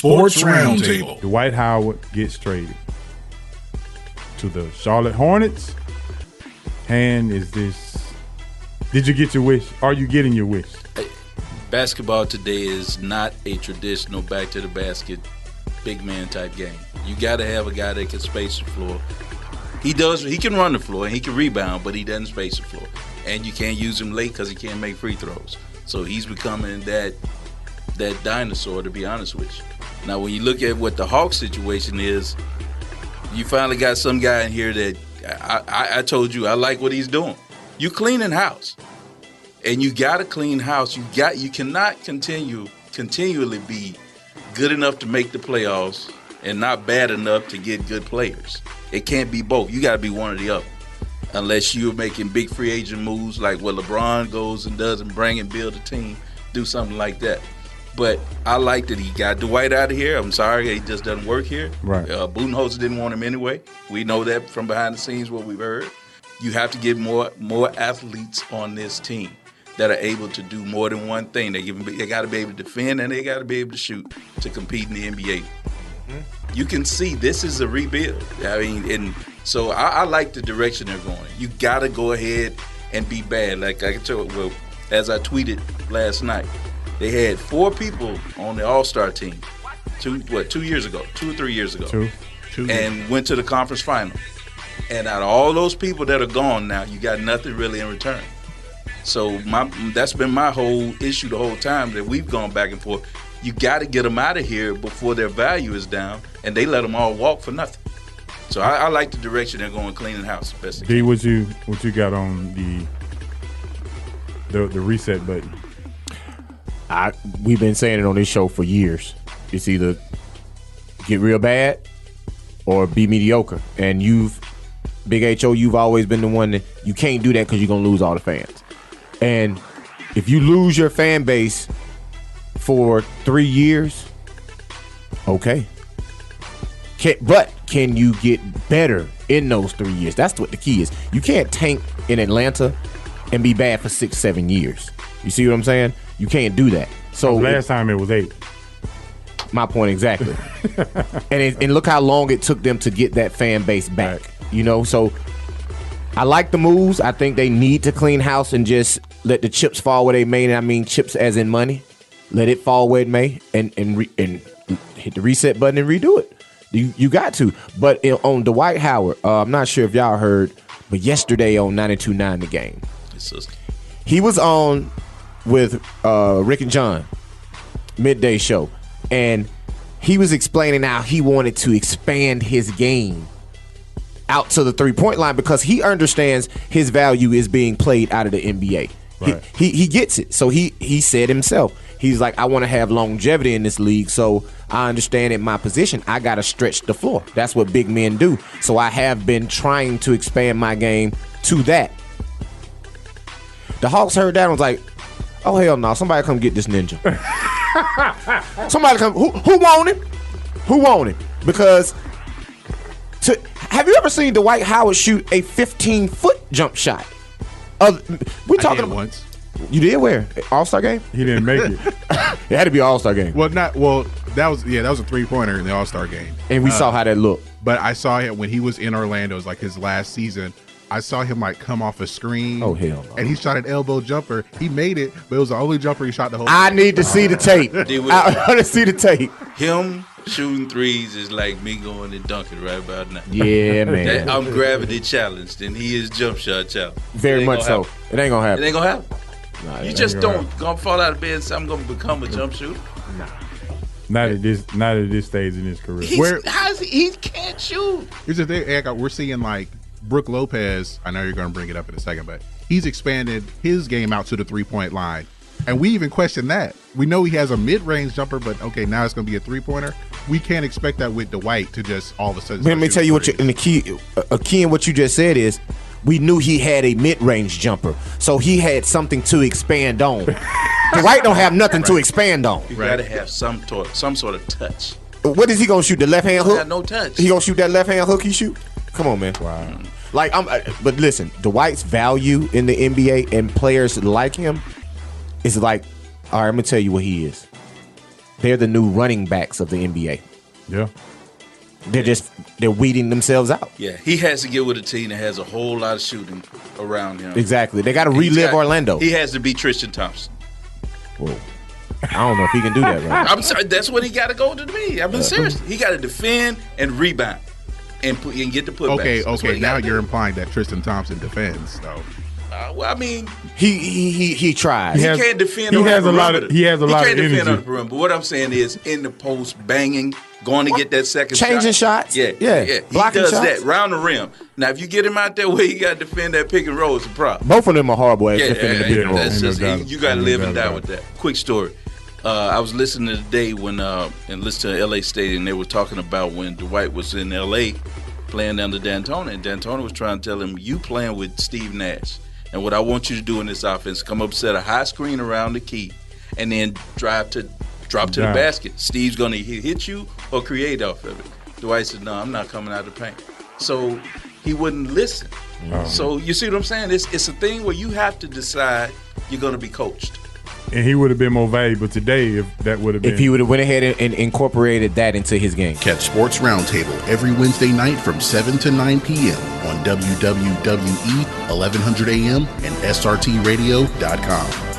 Sports Roundtable. Dwight Howard gets traded to the Charlotte Hornets. And did you get your wish? Are you getting your wish? Basketball today is not a traditional back to the basket big man type game. You got to have a guy that can space the floor. He can run the floor and he can rebound, but he doesn't space the floor. And you can't use him late because he can't make free throws. So he's becoming that dinosaur, to be honest with you. Now, when you look at what the Hawks situation is, you finally got some guy in here that I told you I like what he's doing. You cleaning house, and you got to clean house. You cannot continually be good enough to make the playoffs and not bad enough to get good players. It can't be both. You got to be one or the other. Unless you're making big free agent moves like what LeBron goes and does and bring and build a team, do something like that. But I like that he got Dwight out of here. I'm sorry, he just doesn't work here. Right. Budenholzer didn't want him anyway. We know that from behind the scenes, what we've heard. You have to get more athletes on this team that are able to do more than one thing. They got to be able to defend and they got to be able to shoot to compete in the NBA. Mm-hmm. You can see this is a rebuild. I mean, and so I like the direction they're going. You got to go ahead and be bad. Like I told, well, as I tweeted last night, they had 4 people on the All-Star team 2 or 3 years ago. Two. And went to the conference final. And out of all those people that are gone now, you got nothing really in return. So that's been my whole issue the whole time that we've gone back and forth. You got to get them out of here before their value is down, and they let them all walk for nothing. So I like the direction they're going, cleaning house the best they can. D, what you got on the reset button? We've been saying it on this show for years. It's either get real bad or be mediocre. And Big H.O., you've always been the one that you can't do that because you're going to lose all the fans. And if you lose your fan base for 3 years, okay. But can you get better in those 3 years? That's what the key is. You can't tank in Atlanta and be bad for 6-7 years. You see what I'm saying? You can't do that. So last time it was 8. My point exactly. and look how long it took them to get that fan base back. Right. You know, so I like the moves. I think they need to clean house and just let the chips fall where they may. And I mean chips as in money. Let it fall where it may, and hit the reset button and redo it. You got to. But on Dwight Howard, I'm not sure if y'all heard, but yesterday on 92.9 The Game, he was on with Rick and John midday show, and he was explaining how he wanted to expand his game out to the 3-point line because he understands his value is being played out of the NBA. Right. He gets it. So he said himself, he's like, I want to have longevity in this league, so I understand in my position I got to stretch the floor. That's what big men do. So I have been trying to expand my game to that. The Hawks heard that and was like, oh, hell no, somebody come get this ninja. Somebody come. Who want him? Who want him? Because have you ever seen Dwight Howard shoot a 15-foot jump shot? We're talking about once. You did where? All-Star game? He didn't make it. It had to be an All-Star game. That was a 3-pointer in the All-Star game. And we saw how that looked. But I saw him when he was in Orlando, it was like his last season. I saw him like come off a screen. Oh, hell no. And he shot an elbow jumper. He made it, but it was the only jumper he shot the whole I game. need to see the tape. I want to see the tape. Him shooting threes is like me going and dunking right about now. Yeah, man. I'm gravity challenged, and he is jump shot challenged. Very much so. It ain't gonna happen. It ain't gonna happen. Nah, you just don't gonna fall out of bed and say I'm gonna become a jump shooter. Nah. Not at this stage in his career. He can't shoot. Here's the thing, we're seeing like Brook Lopez. I know you're gonna bring it up in a second, but he's expanded his game out to the 3-point line. And we even question that. We know he has a mid-range jumper, but okay, now it's going to be a 3-pointer. We can't expect that with Dwight to just all of a sudden. Let me tell you what the key in what you just said is we knew he had a mid-range jumper, so he had something to expand on. Dwight don't have nothing to expand on. You got to have some sort of touch. What is he going to shoot? The left-hand hook? No touch. He going to shoot that left-hand hook he shoot? Come on, man. Wow. But listen, Dwight's value in the NBA and players like him is like, all right, I'm going to tell you what he is. they're the new running backs of the NBA. Yeah. They're weeding themselves out. Yeah, he has to get with a team that has a whole lot of shooting around him. Exactly. They got to relive Orlando. He has to be Tristan Thompson. Whoa. I don't know if he can do that right. I'm sorry, that's what he got to go to me. I mean, seriously, he got to defend and rebound and get the putbacks. Okay. Now you're implying that Tristan Thompson defends, though. Well, I mean, he tries. He can't defend. He has a lot of He can't energy. defend on the perimeter. But what I'm saying is, in the post, banging, going to get that second changing shot. shots. Yeah. He does shots. that round the rim. Now, if you get him out there where he got to defend that pick and roll, it's a problem. Both of them are horrible at defending the pick and roll. That's just, No you got to live and die doubt. with that. Quick story. I was listening today when and listening to LA State, and they were talking about when Dwight was in LA playing under D'Antoni, and D'Antoni was trying to tell him, you playing with Steve Nash. And what I want you to do in this offense, come up, set a high screen around the key, and then drop to the basket. Steve's going to hit you or create off of it. Dwight said, no, I'm not coming out of the paint. So he wouldn't listen. So you see what I'm saying? It's a thing where you have to decide you're going to be coached. And he would have been more valuable today if that would have been. If he would have went ahead and incorporated that into his game. Catch Sports Roundtable every Wednesday night from 7 to 9 p.m. on WWWE 1100 AM and SRTradio.com.